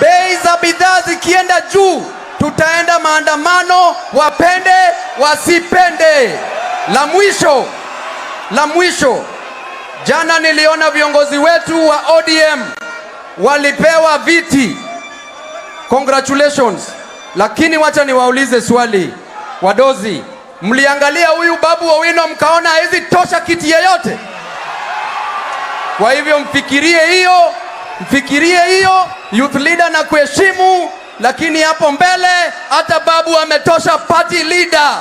bei za bidhaa zikienda juu, tutaenda maandamano, wapende wasipende. La mwisho, jana niliona viongozi wetu wa ODM walipewa viti. Congratulations. Lakini wacha niwaulize swali, wadozi, mliangalia huyu Babu Owino mkaona hizi tosha kiti yeyote? Kwa hivyo mfikirie hiyo youth leader na kuheshimu, lakini hapo mbele hata Babu ametosha party leader.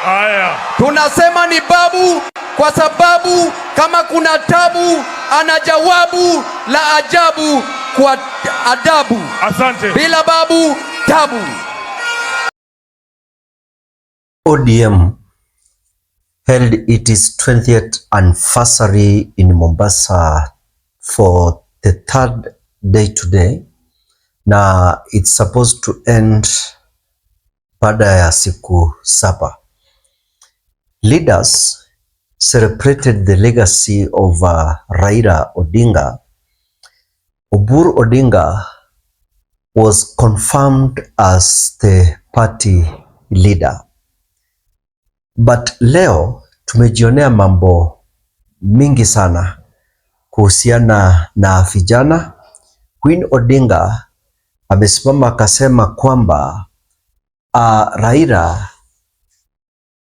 Haya. Tunasema ni Babu kwa sababu kama kuna tabu ana jawabu la ajabu kwa adabu. Asante. Bila Babu tabu. ODM held its 20th anniversary in Mombasa for the third day today. Na it's supposed to end baada ya siku 7. Leaders celebrated the legacy of Raila Odinga. Oburu Odinga was confirmed as the party leader. But leo tumejionea mambo mingi sana kuhusiana na vijana. Queen Odinga amesimama akasema kwamba Raila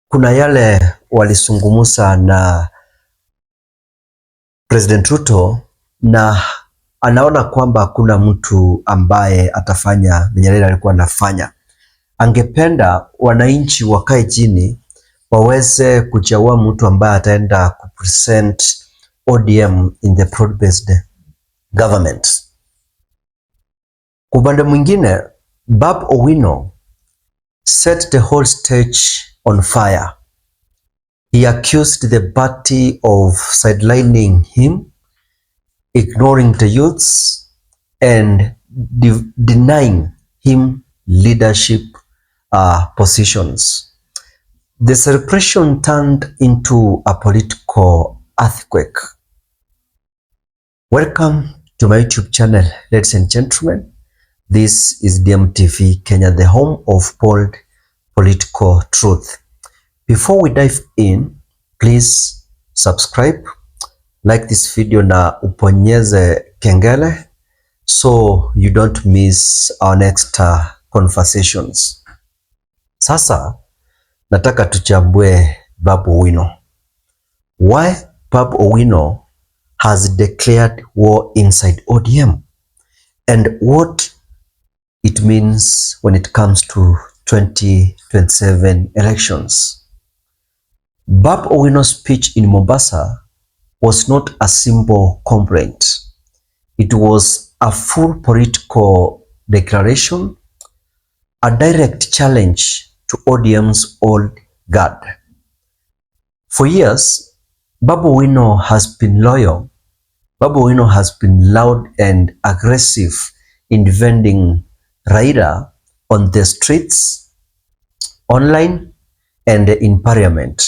kuna yale walisungumusa na President Ruto na anaona kwamba hakuna mtu ambaye atafanya venye Raila alikuwa anafanya. Angependa wananchi wakae chini waweze kuchagua mtu ambaye ataenda kupresent ODM in the broad-based government. Kwa upande mwingine, Babu Owino set the whole stage on fire. He accused the party of sidelining him, ignoring the youths, and denying him leadership positions. The celebration turned into a political earthquake. Welcome to my YouTube channel, ladies and gentlemen. This is DMTV Kenya, the home of bold political truth. Before we dive in, please subscribe, like this video na uponyeze kengele so you don't miss our next conversations. Sasa nataka tuchambue Babu Owino. Why Babu Owino has declared war inside ODM and what it means when it comes to 2027 elections. Babu Owino's speech in Mombasa was not a simple complaint. It was a full political declaration, a direct challenge to ODM's old guard. For years, Babu Owino has been loyal. Babu Owino has been loud and aggressive in defending Raila on the streets, online, and in parliament.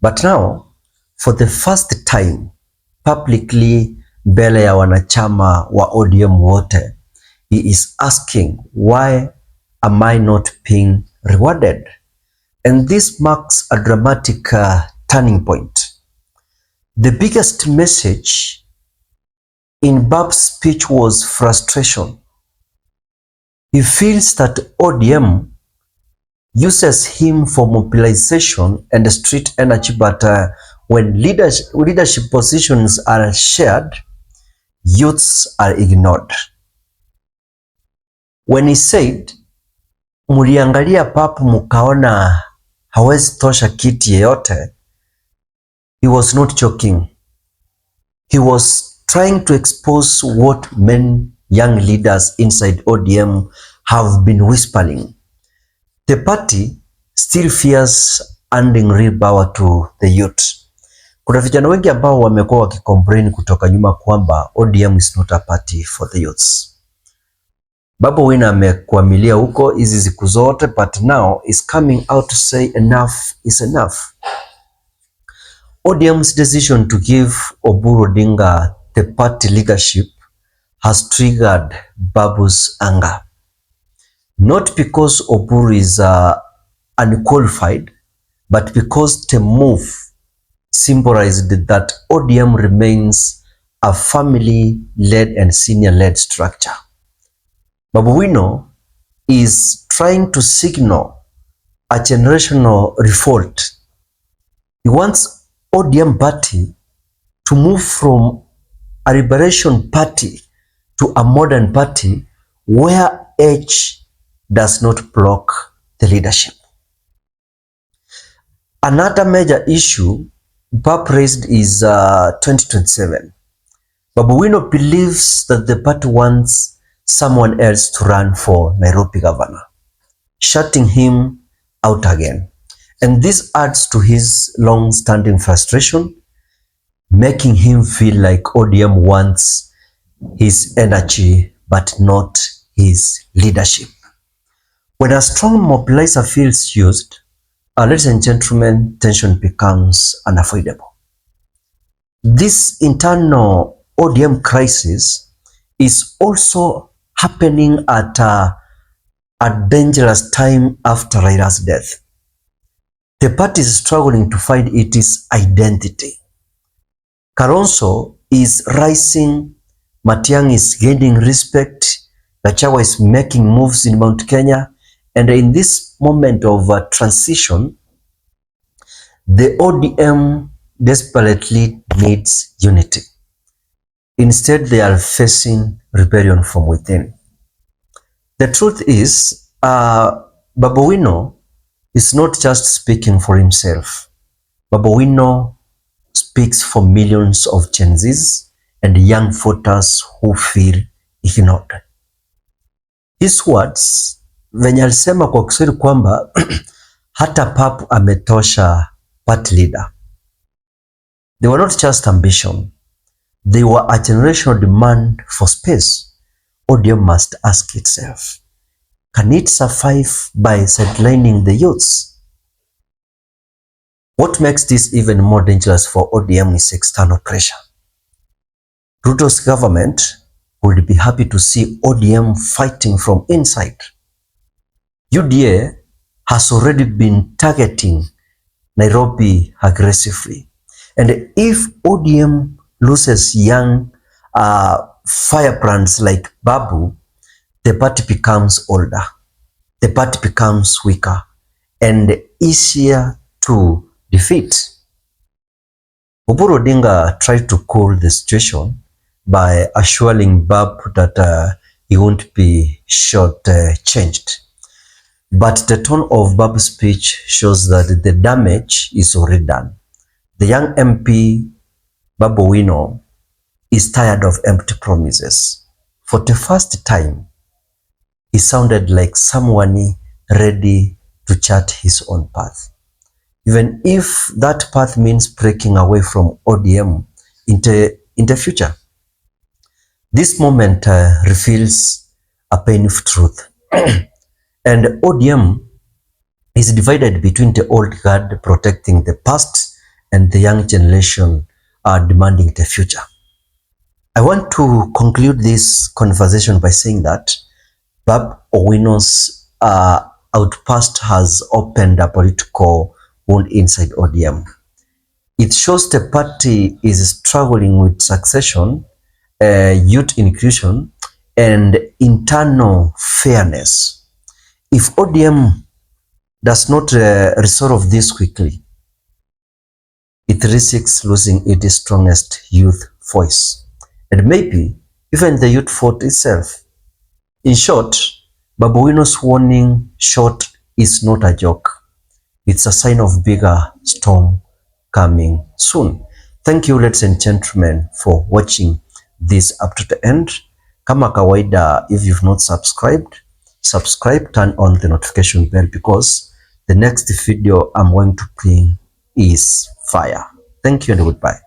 But now, for the first time, publicly mbele ya wanachama wa ODM wote, he is asking, why am I not being rewarded? And this marks a dramatic turning point. The biggest message in Babu's speech was frustration. He feels that ODM uses him for mobilization and street energy, but when leadership positions are shared, youths are ignored. When he said, muliangalia Babu mukaona hawezi tosha kiti yeyote, he was not joking. He was trying to expose what many young leaders inside ODM have been whispering. The party still fears handing real power to the youth. Kuna vijana wengi ambao wamekuwa wakicomplain kutoka nyuma kwamba ODM is not a party for the youths. Babu Owino amekwamilia huko hizi siku zote, but now is coming out to say enough is enough. ODM's decision to give Oburu Odinga the party leadership has triggered Babu's anger. Not because Oburu is unqualified, but because the move symbolized that ODM remains a family-led and senior-led structure. Babu Owino is trying to signal a generational revolt. He wants ODM party to move from a liberation party to a modern party where age does not block the leadership. Another major issue Bab raised is 2027. Babu Owino believes that the party wants someone else to run for Nairobi governor, shutting him out again. And this adds to his long-standing frustration, making him feel like ODM wants his energy but not his leadership. When a strong mobilizer feels used, ladies and gentlemen, tension becomes unavoidable. This internal ODM crisis is also happening at a dangerous time after Raila's death. The party is struggling to find its identity. Kalonzo is rising, Matiang'i is gaining respect, Gachagua is making moves in Mount Kenya, and in this moment of transition, the ODM desperately needs unity. Instead, they are facing rebellion from within. The truth is, Babu Owino is not just speaking for himself. Babu Owino speaks for millions of Gen Zs and young voters who feel ignored. His words, venye alisema kwa Kiswahili kwamba hata papu ametosha party leader. They were not just ambition. They were a generational demand for space. ODM must ask itself, can it survive by sidelining the youths? What makes this even more dangerous for ODM is external pressure. Ruto's government would be happy to see ODM fighting from inside. UDA has already been targeting Nairobi aggressively. And if ODM loses young firebrands like Babu, the party becomes older, the party becomes weaker, and easier to defeat. Oburu Odinga tried to cool the situation by assuring Babu that he won't be short-changed. But the tone of Babu's speech shows that the damage is already done. The young MP, Babu Owino, is tired of empty promises. For the first time, he sounded like someone ready to chart his own path. Even if that path means breaking away from ODM in the future. This moment reveals a painful truth. And ODM is divided between the old guard protecting the past and the young generation demanding the future. I want to conclude this conversation by saying that Babu Owino'S outburst has opened a political wound inside ODM. It shows the party is struggling with succession, youth inclusion, and internal fairness. If ODM does not resolve this quickly, it risks losing its strongest youth voice, and maybe even the youth vote itself. In short, Babu Owino'S warning shot is not a joke. It's a sign of bigger storm coming soon. Thank you, ladies and gentlemen, for watching this up to the end. Kama kawaida, if you've not subscribed, subscribe, turn on the notification bell because the next video I'm going to bring is fire. Thank you and goodbye.